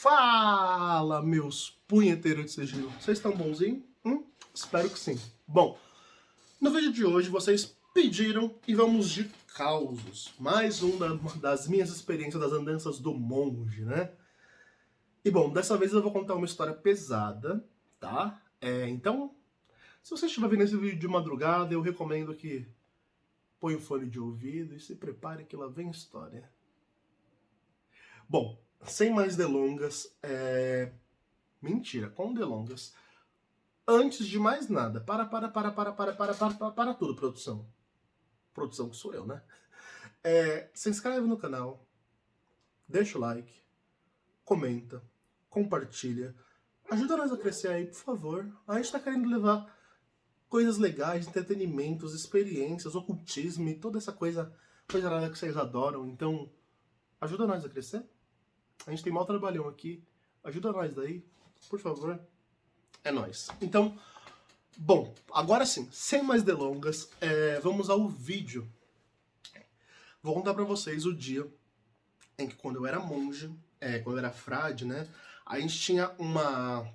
Fala, meus punheteiros de sigilo. Vocês estão bonzinhos? Espero que sim. Bom, no vídeo de hoje vocês pediram e vamos de causos. Mais uma das minhas experiências das andanças do monge, né? E bom, dessa vez eu vou contar uma história pesada, tá? Então, se você estiver vendo esse vídeo de madrugada, eu recomendo que põe o fone de ouvido e se prepare que lá vem história. Bom, sem mais delongas, Mentira, com delongas. Antes de mais nada, para tudo, produção. Produção que sou eu, né? Se inscreve no canal, deixa o like, comenta, compartilha. Ajuda nós a crescer aí, por favor. A gente tá querendo levar coisas legais, entretenimentos, experiências, ocultismo e toda essa coisa nada que vocês adoram. Então, ajuda nós a crescer. A gente tem mau trabalhão aqui. Ajuda nós daí, por favor. É nóis. Então, bom, agora sim, sem mais delongas, vamos ao vídeo. Vou contar pra vocês o dia em que, quando eu era monge, quando eu era frade, né, a gente tinha uma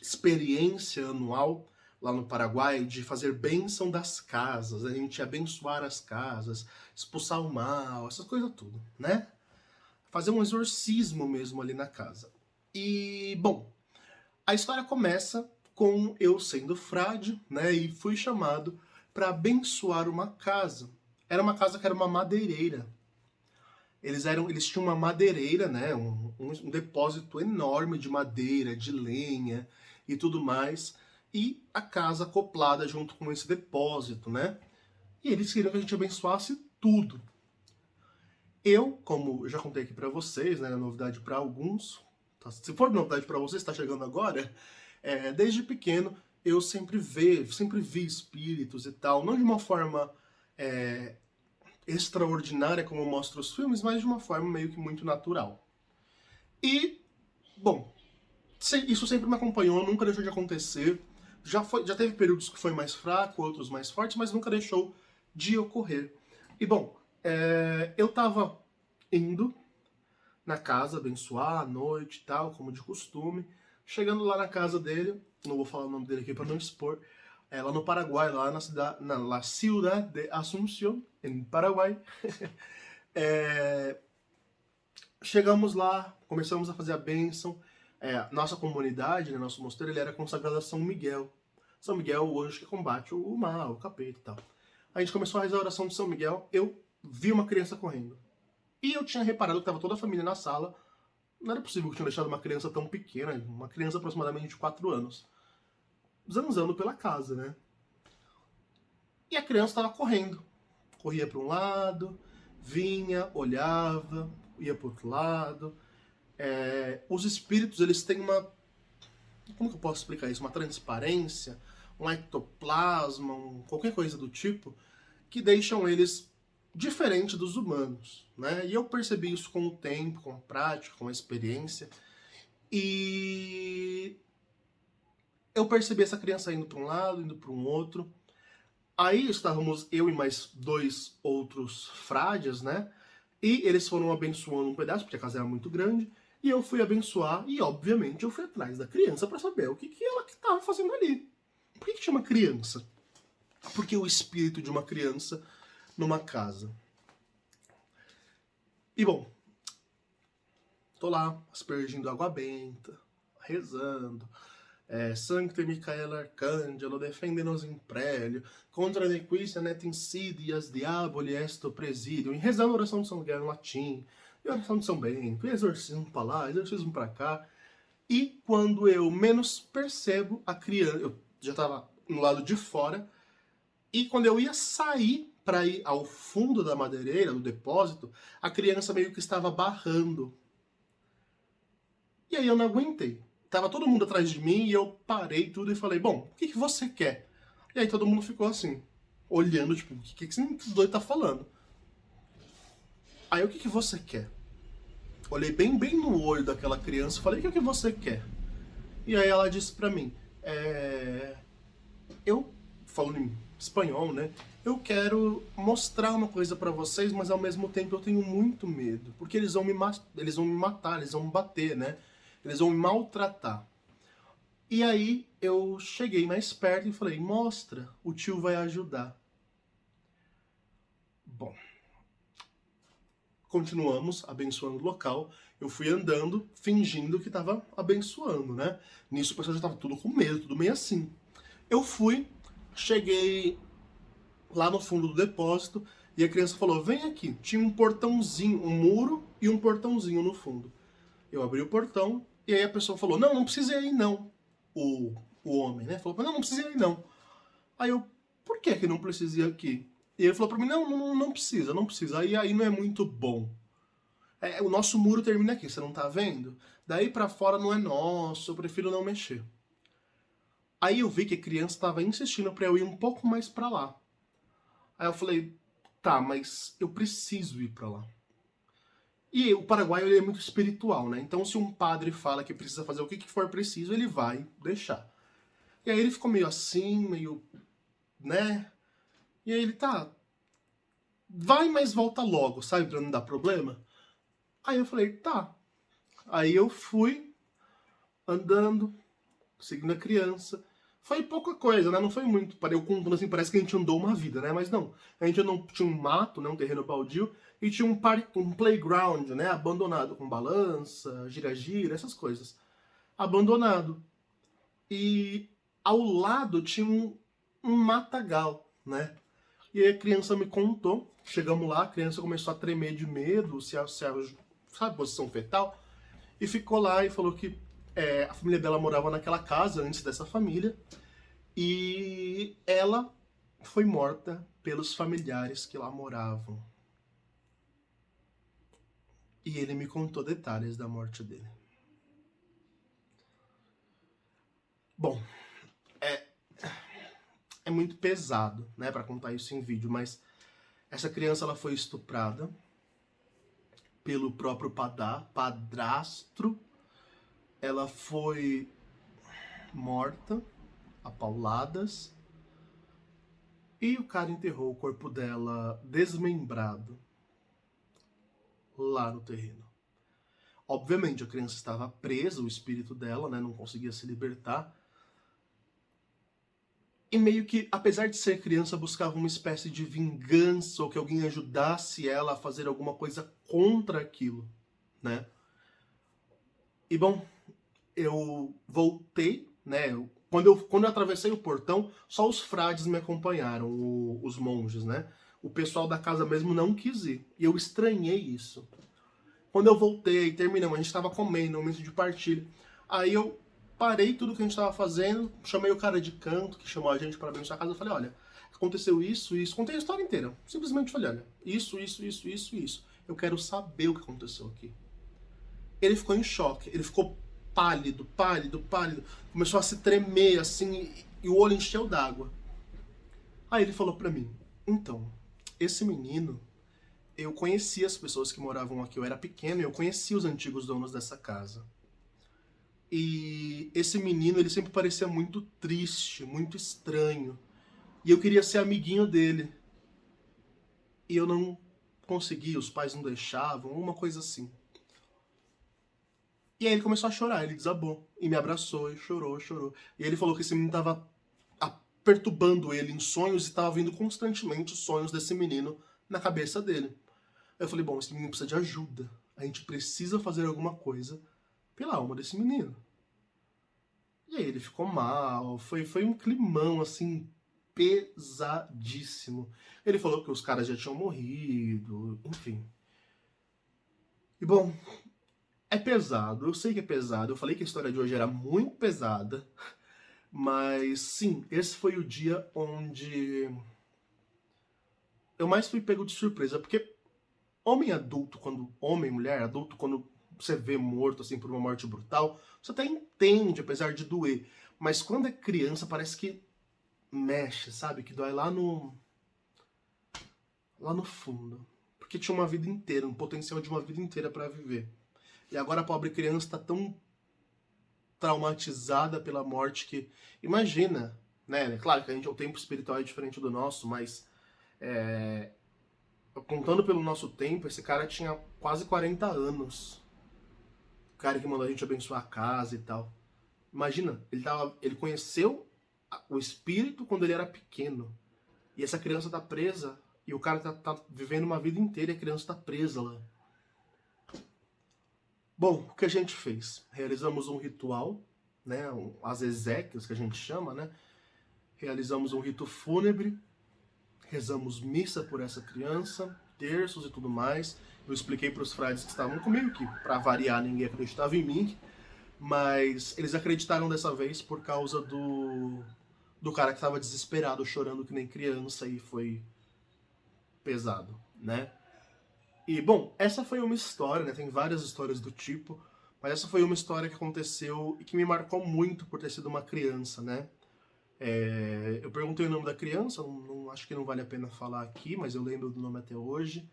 experiência anual lá no Paraguai de fazer bênção das casas. A gente ia abençoar as casas, expulsar o mal, essas coisas tudo, né? Fazer um exorcismo mesmo ali na casa. E, bom, a história começa com eu sendo frade, né, e fui chamado para abençoar uma casa. Era uma casa que era uma madeireira. Eles tinham uma madeireira, né, um depósito enorme de madeira, de lenha e tudo mais, e a casa acoplada junto com esse depósito, né, e eles queriam que a gente abençoasse tudo. Eu, como eu já contei aqui pra vocês, né, é novidade pra alguns, se for novidade pra vocês, tá chegando agora, desde pequeno eu sempre vi espíritos e tal, não de uma forma extraordinária como mostra os filmes, mas de uma forma meio que muito natural. E, bom, isso sempre me acompanhou, nunca deixou de acontecer, já teve períodos que foi mais fraco, outros mais fortes, mas nunca deixou de ocorrer. E, bom, eu tava indo na casa abençoar à noite e tal, como de costume. Chegando lá na casa dele, não vou falar o nome dele aqui para não expor, lá no Paraguai, lá na Ciudad de Asunción, em Paraguai. Chegamos lá, começamos a fazer a bênção. Nossa comunidade, né, nosso mosteiro, ele era consagrado a São Miguel. São Miguel, o anjo que combate o mal, o capeta e tal. A gente começou a rezar a oração de São Miguel, eu vi uma criança correndo. E eu tinha reparado que estava toda a família na sala. Não era possível que eu tinha deixado uma criança tão pequena, uma criança aproximadamente de 4 anos, zanzando pela casa, né? E a criança estava correndo. Corria para um lado, vinha, olhava, ia para o outro lado. Os espíritos, eles têm uma... Como que eu posso explicar isso? Uma transparência, um ectoplasma, qualquer coisa do tipo, que deixam eles diferente dos humanos, né? E eu percebi isso com o tempo, com a prática, com a experiência. E eu percebi essa criança indo para um lado, indo para um outro. Aí estávamos eu e mais 2 outros frades, né? E eles foram abençoando um pedaço, porque a casa era muito grande. E eu fui abençoar, e obviamente eu fui atrás da criança para saber o que ela estava fazendo ali. Por que chama criança? Porque o espírito de uma criança numa casa. E bom, tô lá, aspergindo água benta, rezando, Sancte Micaela Arcangelo, defende-nos in prélio, contra nequitia net insidias diaboli esto presidium, e rezando a oração de São Miguel em latim, e a oração de São Bento, e exorcismo pra lá, exorcismo pra cá. E quando eu menos percebo, a criança, eu já tava no lado de fora, e quando eu ia sair para ir ao fundo da madeireira, do depósito, a criança meio que estava barrando. E aí eu não aguentei. Tava todo mundo atrás de mim e eu parei tudo e falei, bom, o que você quer? E aí todo mundo ficou assim, olhando, tipo, o que esse doido tá falando? Aí, o que você quer? Olhei bem no olho daquela criança e falei, o que você quer? E aí ela disse pra mim, eu, falando em espanhol, né? eu quero mostrar uma coisa pra vocês, mas ao mesmo tempo eu tenho muito medo, porque eles vão me matar, eles vão me bater, né? Eles vão me maltratar. E aí eu cheguei mais perto e falei, mostra, o tio vai ajudar. Bom, continuamos abençoando o local. Eu fui andando, fingindo que tava abençoando, né? Nisso o pessoal já tava tudo com medo, tudo meio assim. Eu fui, cheguei lá no fundo do depósito e a criança falou, vem aqui. Tinha um portãozinho, um muro e um portãozinho no fundo. Eu abri o portão e aí a pessoa falou, não, não precisa ir aí não. O homem, né? Falou, não, não precisa ir aí não. Aí eu, por que não precisa ir aqui? E ele falou pra mim, não precisa, não precisa. Aí não é muito bom. O nosso muro termina aqui, você não tá vendo? Daí pra fora não é nosso, eu prefiro não mexer. Aí eu vi que a criança tava insistindo pra eu ir um pouco mais pra lá. Aí eu falei, tá, mas eu preciso ir pra lá. E o Paraguai ele é muito espiritual, né? Então se um padre fala que precisa fazer o que for preciso, ele vai deixar. E aí ele ficou meio assim, meio, né? E aí ele, tá, vai, mas volta logo, sabe? Pra não dar problema. Aí eu falei, tá. Aí eu fui andando, seguindo a criança. Foi pouca coisa, né? Não foi muito. Eu contando assim, parece que a gente andou uma vida, né? Mas não. A gente não tinha um mato, né? Um terreno baldio. E tinha um playground, né? Abandonado, com balança, gira-gira, essas coisas. Abandonado. E ao lado tinha um matagal, né? E aí a criança me contou. Chegamos lá, a criança começou a tremer de medo, sabe, posição fetal. E ficou lá e falou que a família dela morava naquela casa antes dessa família. E ela foi morta pelos familiares que lá moravam. E ele me contou detalhes da morte dele. Bom, é muito pesado, né, para contar isso em vídeo, mas essa criança ela foi estuprada pelo próprio padrastro. Ela foi morta a pauladas e o cara enterrou o corpo dela desmembrado lá no terreno. Obviamente a criança estava presa, o espírito dela, né, não conseguia se libertar. E meio que, apesar de ser criança, buscava uma espécie de vingança ou que alguém ajudasse ela a fazer alguma coisa contra aquilo, né? E bom, eu voltei, né? Quando eu atravessei o portão, só os frades me acompanharam, os monges, né? O pessoal da casa mesmo não quis ir. E eu estranhei isso. Quando eu voltei, terminamos, a gente estava comendo, um momento de partilha. Aí eu parei tudo que a gente estava fazendo, chamei o cara de canto, que chamou a gente para abençoar a casa, eu falei, olha, aconteceu isso, isso, contei a história inteira. Simplesmente falei, olha, isso. Eu quero saber o que aconteceu aqui. Ele ficou em choque, ele ficou pálido. Começou a se tremer, assim, e o olho encheu d'água. Aí ele falou pra mim, então, esse menino, eu conhecia as pessoas que moravam aqui, eu era pequeno e eu conhecia os antigos donos dessa casa. E esse menino, ele sempre parecia muito triste, muito estranho. E eu queria ser amiguinho dele. E eu não conseguia, os pais não deixavam, uma coisa assim. E aí ele começou a chorar, ele desabou. E me abraçou e chorou. E ele falou que esse menino tava perturbando ele em sonhos e tava vindo constantemente os sonhos desse menino na cabeça dele. Eu falei, bom, esse menino precisa de ajuda. A gente precisa fazer alguma coisa pela alma desse menino. E aí ele ficou mal, foi um climão, assim, pesadíssimo. Ele falou que os caras já tinham morrido, enfim. E bom, é pesado, eu sei que é pesado. Eu falei que a história de hoje era muito pesada, mas sim, esse foi o dia onde eu mais fui pego de surpresa, porque homem adulto, homem, mulher, adulto, quando você vê morto assim por uma morte brutal, você até entende, apesar de doer. Mas quando é criança, parece que mexe, sabe? Que dói lá no fundo. Porque tinha uma vida inteira, um potencial de uma vida inteira para viver. E agora a pobre criança tá tão traumatizada pela morte que, imagina, né? Claro que o tempo espiritual é diferente do nosso, mas Contando pelo nosso tempo, esse cara tinha quase 40 anos. O cara que mandou a gente abençoar a casa e tal. Imagina, ele conheceu o espírito quando ele era pequeno. E essa criança tá presa, e o cara tá vivendo uma vida inteira e a criança tá presa lá. Bom, o que a gente fez? Realizamos um ritual, né, as exéquias que a gente chama, né? Realizamos um rito fúnebre, rezamos missa por essa criança, terços e tudo mais. Eu expliquei para os frades que estavam comigo que, para variar, ninguém acreditava em mim, mas eles acreditaram dessa vez por causa do cara que estava desesperado, chorando que nem criança, e foi pesado, né? E, bom, essa foi uma história, né? Tem várias histórias do tipo, mas essa foi uma história que aconteceu e que me marcou muito por ter sido uma criança, né? Eu perguntei o nome da criança, acho que não vale a pena falar aqui, mas eu lembro do nome até hoje.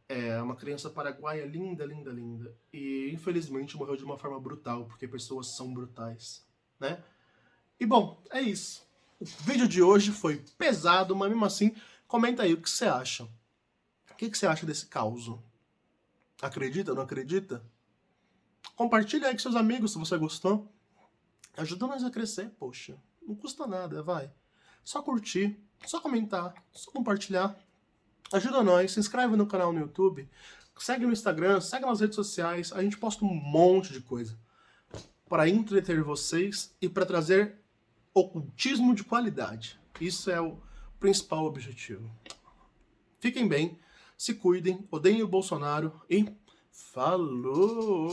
É uma criança paraguaia linda, linda, linda. E, infelizmente, morreu de uma forma brutal, porque pessoas são brutais, né? E, bom, é isso. O vídeo de hoje foi pesado, mas mesmo assim, comenta aí o que você acha. O que você acha desse caos? Acredita, não acredita? Compartilha aí com seus amigos se você gostou. Ajuda nós a crescer, poxa. Não custa nada, vai. Só curtir, só comentar, só compartilhar. Ajuda nós, se inscreve no canal no YouTube, segue no Instagram, segue nas redes sociais. A gente posta um monte de coisa para entreter vocês e para trazer ocultismo de qualidade. Isso é o principal objetivo. Fiquem bem, se cuidem, odeiem o Bolsonaro e falou!